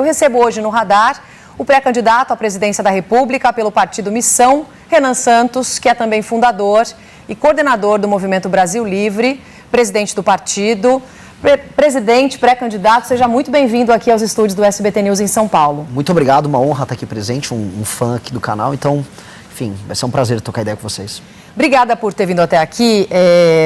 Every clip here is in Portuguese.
recebo hoje no Radar o pré-candidato à presidência da República pelo partido Missão, Renan Santos, que é também fundador e coordenador do Movimento Brasil Livre, presidente do partido. Presidente, pré-candidato, seja muito bem-vindo aqui aos estúdios do SBT News em São Paulo. Muito obrigado, uma honra estar aqui presente, um fã aqui do canal, então, enfim, vai ser um prazer trocar ideia com vocês. Obrigada por ter vindo até aqui,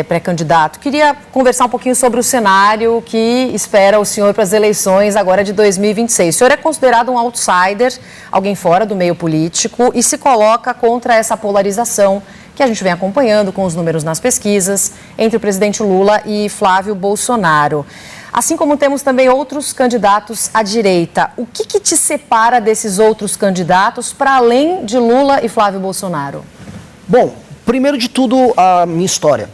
pré-candidato. Queria conversar um pouquinho sobre o cenário que espera o senhor para as eleições agora de 2026. O senhor é considerado um outsider, alguém fora do meio político, e se coloca contra essa polarização que a gente vem acompanhando com os números nas pesquisas entre o presidente Lula e Flávio Bolsonaro. Assim como temos também outros candidatos à direita. O que te separa desses outros candidatos para além de Lula e Flávio Bolsonaro? Bom, primeiro de tudo, a minha história.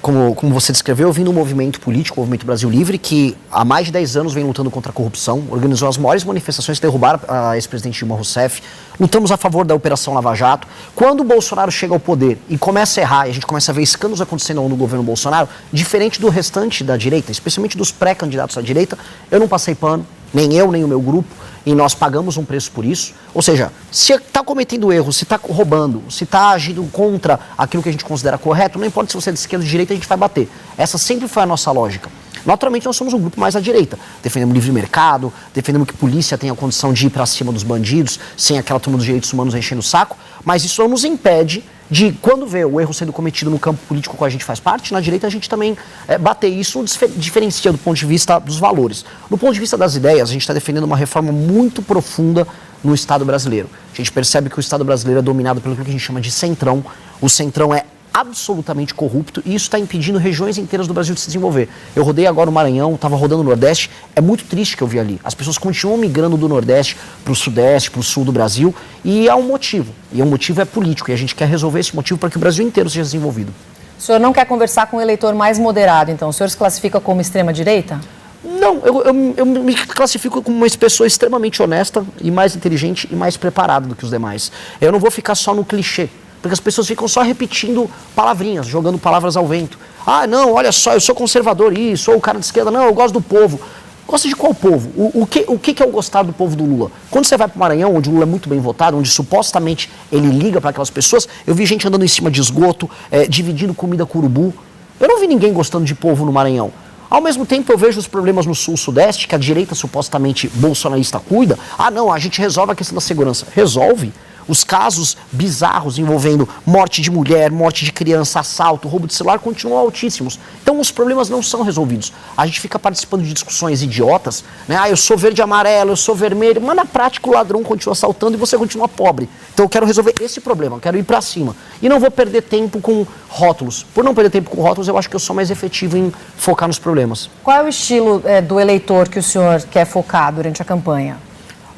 Como você descreveu, eu vim do movimento político, o Movimento Brasil Livre, que há mais de 10 anos vem lutando contra a corrupção, organizou as maiores manifestações que derrubaram a ex-presidente Dilma Rousseff, lutamos a favor da Operação Lava Jato. Quando o Bolsonaro chega ao poder e começa a errar, e a gente começa a ver escândalos acontecendo no governo Bolsonaro, diferente do restante da direita, especialmente dos pré-candidatos à direita, eu não passei pano, nem eu, nem o meu grupo, e nós pagamos um preço por isso. Ou seja, se está cometendo erro, se está roubando, se está agindo contra aquilo que a gente considera correto, não importa se você é de esquerda ou de direita, a gente vai bater. Essa sempre foi a nossa lógica. Naturalmente, nós somos um grupo mais à direita. Defendemos livre mercado, defendemos que a polícia tenha a condição de ir para cima dos bandidos, sem aquela turma dos direitos humanos enchendo o saco, mas isso não nos impede de, quando vê o erro sendo cometido no campo político que a gente faz parte, na direita a gente também bater. Isso diferencia do ponto de vista dos valores. Do ponto de vista das ideias, a gente está defendendo uma reforma muito profunda no Estado brasileiro. A gente percebe que o Estado brasileiro é dominado pelo que a gente chama de centrão. O centrão é absolutamente corrupto e isso está impedindo regiões inteiras do Brasil de se desenvolver. Eu rodei agora o Maranhão, estava rodando o Nordeste, é muito triste que eu vi ali. As pessoas continuam migrando do Nordeste para o Sudeste, para o Sul do Brasil, e há um motivo. E o motivo é político, e a gente quer resolver esse motivo para que o Brasil inteiro seja desenvolvido. O senhor não quer conversar com um eleitor mais moderado, então? O senhor se classifica como extrema-direita? Não, eu me classifico como uma pessoa extremamente honesta e mais inteligente e mais preparada do que os demais. Eu não vou ficar só no clichê. Porque as pessoas ficam só repetindo palavrinhas, jogando palavras ao vento. Ah, não, olha só, eu sou conservador, sou o cara de esquerda. Não, eu gosto do povo. Gosta de qual povo? O que é o gostar do povo do Lula? Quando você vai para o Maranhão, onde o Lula é muito bem votado, onde supostamente ele liga para aquelas pessoas, eu vi gente andando em cima de esgoto, dividindo comida com urubu. Eu não vi ninguém gostando de povo no Maranhão. Ao mesmo tempo, eu vejo os problemas no Sul-Sudeste, que a direita supostamente bolsonarista cuida. Ah, não, a gente resolve a questão da segurança. Resolve. Os casos bizarros envolvendo morte de mulher, morte de criança, assalto, roubo de celular continuam altíssimos. Então os problemas não são resolvidos. A gente fica participando de discussões idiotas, né? Ah, eu sou verde e amarelo, eu sou vermelho, mas na prática o ladrão continua assaltando e você continua pobre. Então eu quero resolver esse problema, eu quero ir para cima. E não vou perder tempo com rótulos. Por não perder tempo com rótulos, eu acho que eu sou mais efetivo em focar nos problemas. Qual é o estilo do eleitor que o senhor quer focar durante a campanha?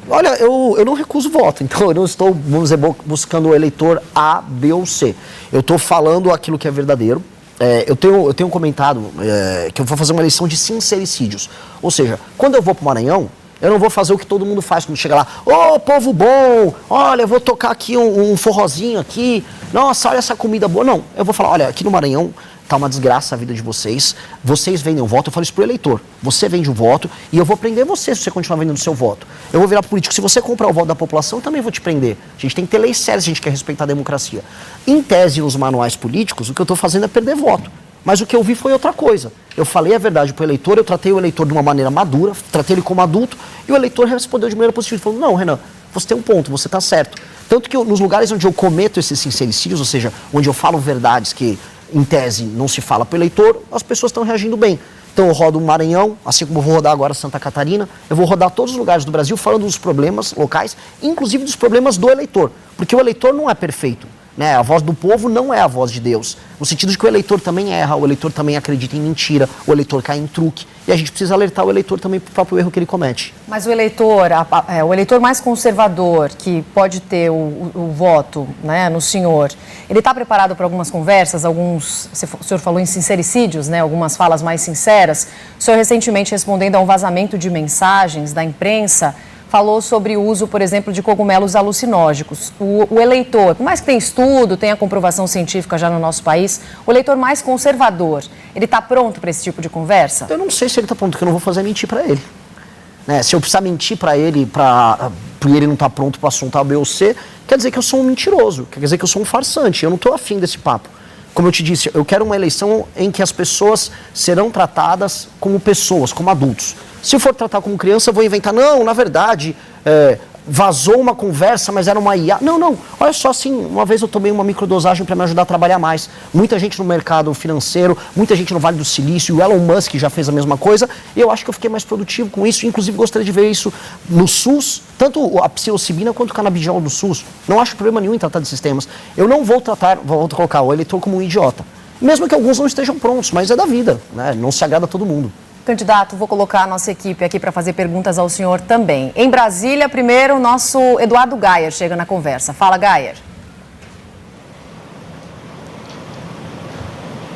Olha, eu não recuso voto, então eu não estou, vamos dizer, buscando o eleitor A, B ou C. Eu estou falando aquilo que é verdadeiro. Eu tenho comentado que eu vou fazer uma eleição de sincericídios. Ou seja, quando eu vou para o Maranhão, eu não vou fazer o que todo mundo faz quando chega lá. Ô, povo bom, olha, eu vou tocar aqui um forrozinho aqui. Nossa, olha essa comida boa. Não, eu vou falar, olha, aqui no Maranhão tá uma desgraça a vida de vocês. Vocês vendem o voto, eu falo isso pro eleitor. Você vende o voto e eu vou prender você se você continuar vendendo o seu voto. Eu vou virar político. Se você comprar o voto da população, eu também vou te prender. A gente tem que ter leis sérias se a gente quer respeitar a democracia. Em tese, nos manuais políticos, o que eu estou fazendo é perder voto. Mas o que eu vi foi outra coisa. Eu falei a verdade pro eleitor, eu tratei o eleitor de uma maneira madura, tratei ele como adulto, e o eleitor respondeu de maneira positiva. Ele falou, não, Renan, você tem um ponto, você está certo. Tanto que nos lugares onde eu cometo esses sincericídios, ou seja, onde eu falo verdades que, em tese, não se fala para o eleitor, as pessoas estão reagindo bem. Então eu rodo o Maranhão, assim como eu vou rodar agora Santa Catarina, eu vou rodar todos os lugares do Brasil falando dos problemas locais, inclusive dos problemas do eleitor, porque o eleitor não é perfeito, né? A voz do povo não é a voz de Deus, no sentido de que o eleitor também erra, o eleitor também acredita em mentira, o eleitor cai em truque, e a gente precisa alertar o eleitor também para o próprio erro que ele comete. Mas o eleitor mais conservador, que pode ter o voto, né, no senhor, ele está preparado para algumas conversas, o senhor falou em sincericídios, né, algumas falas mais sinceras. O senhor recentemente, respondendo a um vazamento de mensagens da imprensa, falou sobre o uso, por exemplo, de cogumelos alucinógenos. O eleitor, por mais que tenha estudo, tenha comprovação científica já no nosso país, o eleitor mais conservador, ele está pronto para esse tipo de conversa? Eu não sei se ele está pronto, porque eu não vou fazer mentir para ele. né? Se eu precisar mentir para ele, porque ele não está pronto para assuntar B ou C, quer dizer que eu sou um mentiroso, quer dizer que eu sou um farsante. Eu não estou afim desse papo. Como eu te disse, eu quero uma eleição em que as pessoas serão tratadas como pessoas, como adultos. Se eu for tratar como criança, eu vou inventar, não, na verdade, vazou uma conversa, mas era uma IA. Não, olha só, assim, uma vez eu tomei uma microdosagem para me ajudar a trabalhar mais. Muita gente no mercado financeiro, muita gente no Vale do Silício, o Elon Musk já fez a mesma coisa, e eu acho que eu fiquei mais produtivo com isso, inclusive gostaria de ver isso no SUS, tanto a psilocibina quanto o canabidiol do SUS. Não acho problema nenhum em tratar de sistemas. Eu não vou colocar o eleitor como um idiota. Mesmo que alguns não estejam prontos, mas é da vida, né? Não se agrada a todo mundo. Candidato, vou colocar a nossa equipe aqui para fazer perguntas ao senhor também. Em Brasília, primeiro, o nosso Eduardo Gayer chega na conversa. Fala, Gayer.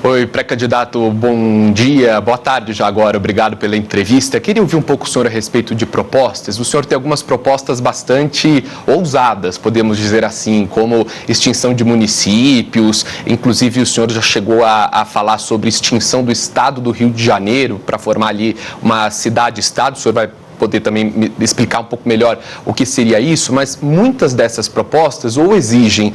Oi, pré-candidato, bom dia, boa tarde já agora, obrigado pela entrevista. Queria ouvir um pouco o senhor a respeito de propostas. O senhor tem algumas propostas bastante ousadas, podemos dizer assim, como extinção de municípios, inclusive o senhor já chegou a falar sobre extinção do estado do Rio de Janeiro para formar ali uma cidade-estado. O senhor vai poder também me explicar um pouco melhor o que seria isso, mas muitas dessas propostas ou exigem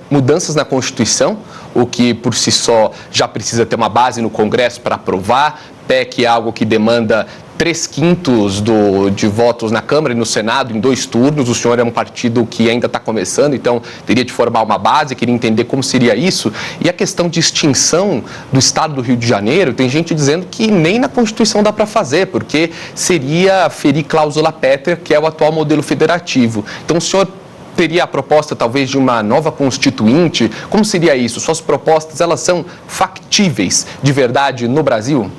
mudanças na Constituição, o que por si só já precisa ter uma base no Congresso para aprovar. PEC é algo que demanda 3/5 de votos na Câmara e no Senado em 2 turnos. O senhor é um partido que ainda está começando, então teria de formar uma base, queria entender como seria isso. E a questão de extinção do Estado do Rio de Janeiro, tem gente dizendo que nem na Constituição dá para fazer, porque seria ferir cláusula pétrea, que é o atual modelo federativo. Então o senhor teria a proposta talvez de uma nova constituinte? Como seria isso? Suas propostas, elas são factíveis de verdade no Brasil?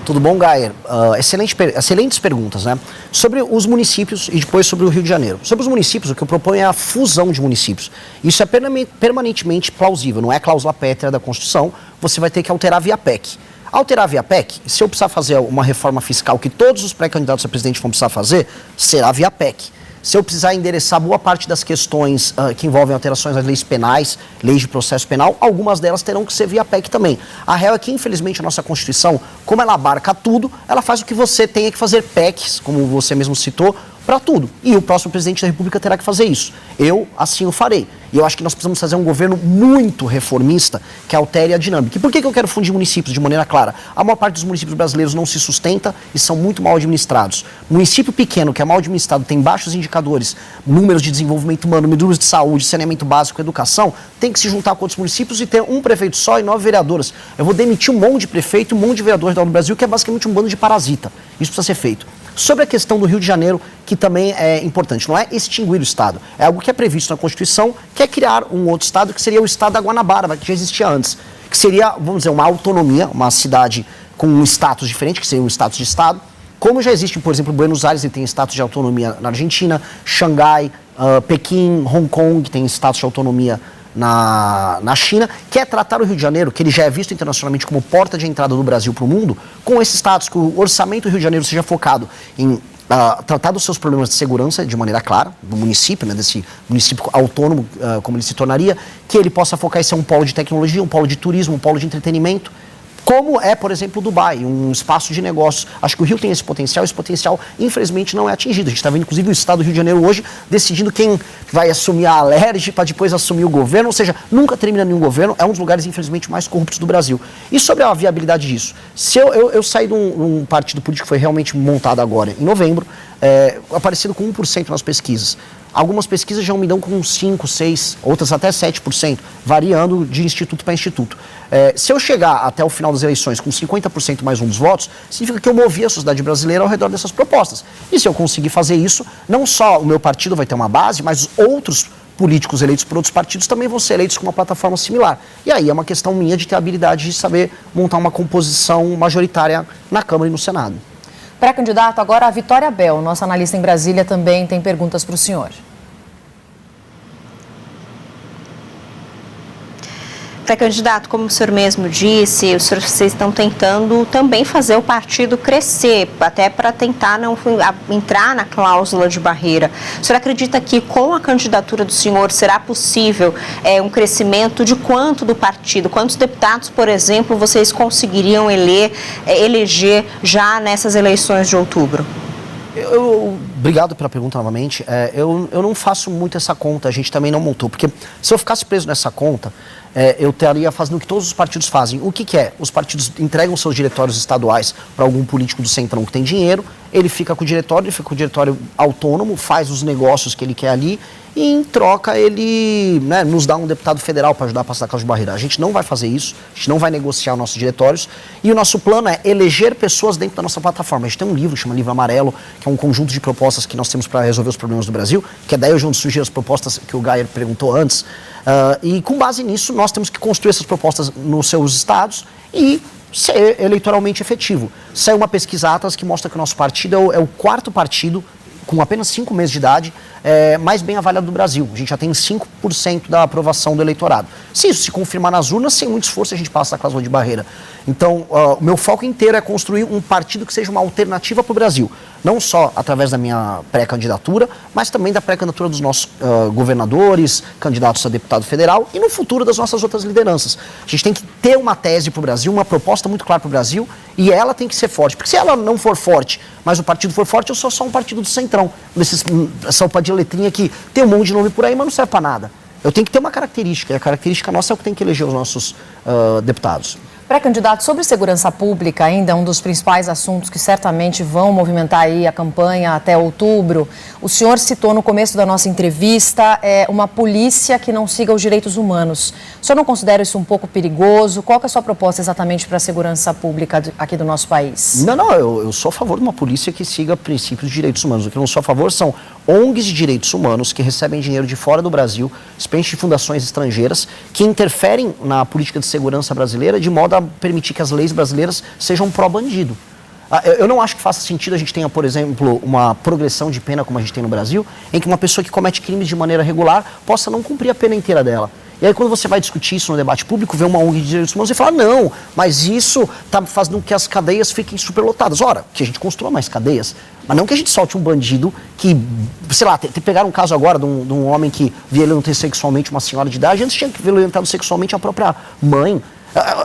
Tudo bom, Gayer? Excelentes perguntas, né? Sobre os municípios e depois sobre o Rio de Janeiro. Sobre os municípios, o que eu proponho é a fusão de municípios. Isso é permanentemente plausível, não é cláusula pétrea da Constituição, você vai ter que alterar via PEC. Alterar via PEC, se eu precisar fazer uma reforma fiscal que todos os pré-candidatos a presidente vão precisar fazer, será via PEC. Se eu precisar endereçar boa parte das questões que envolvem alterações às leis penais, leis de processo penal, algumas delas terão que ser via PEC também. A real é que, infelizmente, a nossa Constituição, como ela abarca tudo, ela faz o que você tenha que fazer PECs, como você mesmo citou, para tudo. E o próximo presidente da República terá que fazer isso. Eu, assim, o farei. E eu acho que nós precisamos fazer um governo muito reformista que altere a dinâmica. E por que eu quero fundir municípios de maneira clara? A maior parte dos municípios brasileiros não se sustenta e são muito mal administrados. Município pequeno, que é mal administrado, tem baixos indicadores, números de desenvolvimento humano, números de saúde, saneamento básico, educação, tem que se juntar com outros municípios e ter um prefeito só e 9 vereadoras. Eu vou demitir um monte de prefeito, um monte de vereadores do Brasil, que é basicamente um bando de parasita. Isso precisa ser feito. Sobre a questão do Rio de Janeiro, que também é importante, não é extinguir o Estado, é algo que é previsto na Constituição, que é criar um outro Estado, que seria o Estado da Guanabara, que já existia antes, que seria, vamos dizer, uma autonomia, uma cidade com um status diferente, que seria um status de Estado, como já existe, por exemplo, Buenos Aires, ele tem status de autonomia na Argentina, Xangai, Pequim, Hong Kong, que tem status de autonomia na China, que é tratar o Rio de Janeiro, que ele já é visto internacionalmente como porta de entrada do Brasil para o mundo, com esse status, que o orçamento do Rio de Janeiro seja focado em tratar dos seus problemas de segurança de maneira clara, do município, né, desse município autônomo, como ele se tornaria, que ele possa focar em ser um polo de tecnologia, um polo de turismo, um polo de entretenimento, como é, por exemplo, Dubai, um espaço de negócios. Acho que o Rio tem esse potencial infelizmente, não é atingido. A gente está vendo, inclusive, o Estado do Rio de Janeiro hoje decidindo quem vai assumir a Alerj para depois assumir o governo, ou seja, nunca termina nenhum governo, é um dos lugares, infelizmente, mais corruptos do Brasil. E sobre a viabilidade disso? Se eu saí de um partido político que foi realmente montado agora, em novembro, aparecido com 1% nas pesquisas. Algumas pesquisas já me dão com 5%, 6%, outras até 7%, variando de instituto para instituto. Se eu chegar até o final das eleições com 50% mais um dos votos, significa que eu movi a sociedade brasileira ao redor dessas propostas. E se eu conseguir fazer isso, não só o meu partido vai ter uma base, mas outros políticos eleitos por outros partidos também vão ser eleitos com uma plataforma similar. E aí é uma questão minha de ter a habilidade de saber montar uma composição majoritária na Câmara e no Senado. Pré-candidato, agora a Vitória Bel, nossa analista em Brasília, também tem perguntas para o senhor. Pré-candidato, como o senhor mesmo disse, vocês estão tentando também fazer o partido crescer, até para tentar não entrar na cláusula de barreira. O senhor acredita que com a candidatura do senhor será possível um crescimento de quanto do partido? Quantos deputados, por exemplo, vocês conseguiriam eleger já nessas eleições de outubro? Obrigado pela pergunta novamente. Eu não faço muito essa conta, a gente também não montou, porque se eu ficasse preso nessa conta, eu estaria fazendo o que todos os partidos fazem. O que é? Os partidos entregam seus diretórios estaduais para algum político do centrão que tem dinheiro, ele fica com o diretório, ele fica com o diretório autônomo, faz os negócios que ele quer ali, e em troca ele, né, nos dá um deputado federal para ajudar a passar a cláusula de barreira. A gente não vai fazer isso, a gente não vai negociar os nossos diretórios, e o nosso plano é eleger pessoas dentro da nossa plataforma. A gente tem um livro, chama Livro Amarelo, que é um conjunto de propostas que nós temos para resolver os problemas do Brasil, que é daí onde surgiram as propostas que o Geyer perguntou antes, e com base nisso nós temos que construir essas propostas nos seus estados e ser eleitoralmente efetivo. Saiu uma pesquisa Atlas que mostra que o nosso partido é o quarto partido, com apenas 5 meses de idade, mais bem avaliado do Brasil. A gente já tem 5% da aprovação do eleitorado. Se isso se confirmar nas urnas, sem muito esforço a gente passa a cláusula de barreira. Então, o meu foco inteiro é construir um partido que seja uma alternativa para o Brasil. Não só através da minha pré-candidatura, mas também da pré-candidatura dos nossos governadores, candidatos a deputado federal e no futuro das nossas outras lideranças. A gente tem que ter uma tese para o Brasil, uma proposta muito clara para o Brasil, e ela tem que ser forte. Porque se ela não for forte, mas o partido for forte, eu sou só um partido do centrão. Essa sopa de letrinha que tem um monte de nome por aí, mas não serve para nada. Eu tenho que ter uma característica, e a característica nossa é o que tem que eleger os nossos deputados. Pré-candidato, sobre segurança pública, ainda um dos principais assuntos que certamente vão movimentar aí a campanha até outubro. O senhor citou no começo da nossa entrevista uma polícia que não siga os direitos humanos. O senhor não considera isso um pouco perigoso? Qual que é a sua proposta exatamente para a segurança pública aqui do nosso país? Não, eu sou a favor de uma polícia que siga princípios de direitos humanos. O que eu não sou a favor são ONGs de direitos humanos que recebem dinheiro de fora do Brasil, especialmente de fundações estrangeiras, que interferem na política de segurança brasileira de modo a permitir que as leis brasileiras sejam pró-bandido. Eu não acho que faça sentido a gente tenha, por exemplo, uma progressão de pena como a gente tem no Brasil, em que uma pessoa que comete crimes de maneira regular possa não cumprir a pena inteira dela. E aí quando você vai discutir isso no debate público, vê uma ONG de direitos humanos e fala, não, mas isso está fazendo com que as cadeias fiquem superlotadas. Ora, que a gente construa mais cadeias, mas não que a gente solte um bandido que, sei lá, pegaram um caso agora de um homem que violenta sexualmente uma senhora de idade, antes tinha violentado sexualmente a própria mãe.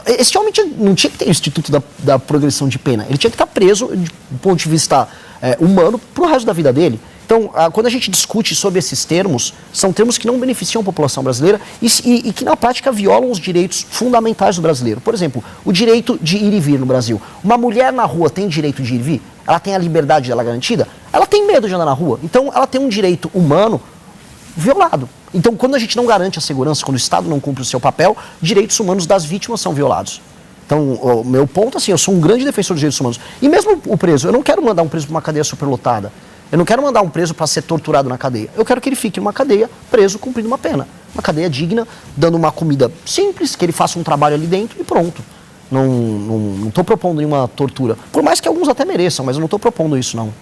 Esse homem não tinha que ter o instituto da progressão de pena. Ele tinha que estar preso, do ponto de vista humano, para o resto da vida dele. Então, quando a gente discute sobre esses termos, são termos que não beneficiam a população brasileira e que, na prática, violam os direitos fundamentais do brasileiro. Por exemplo, o direito de ir e vir no Brasil. Uma mulher na rua tem direito de ir e vir? Ela tem a liberdade dela garantida? Ela tem medo de andar na rua. Então, ela tem um direito humano violado. Então, quando a gente não garante a segurança, quando o Estado não cumpre o seu papel, direitos humanos das vítimas são violados. Então, o meu ponto, assim, eu sou um grande defensor dos direitos humanos. E mesmo o preso, eu não quero mandar um preso para uma cadeia superlotada. Eu não quero mandar um preso para ser torturado na cadeia. Eu quero que ele fique numa cadeia, preso, cumprindo uma pena. Uma cadeia digna, dando uma comida simples, que ele faça um trabalho ali dentro e pronto. Não estou propondo nenhuma tortura. Por mais que alguns até mereçam, mas eu não estou propondo isso, não.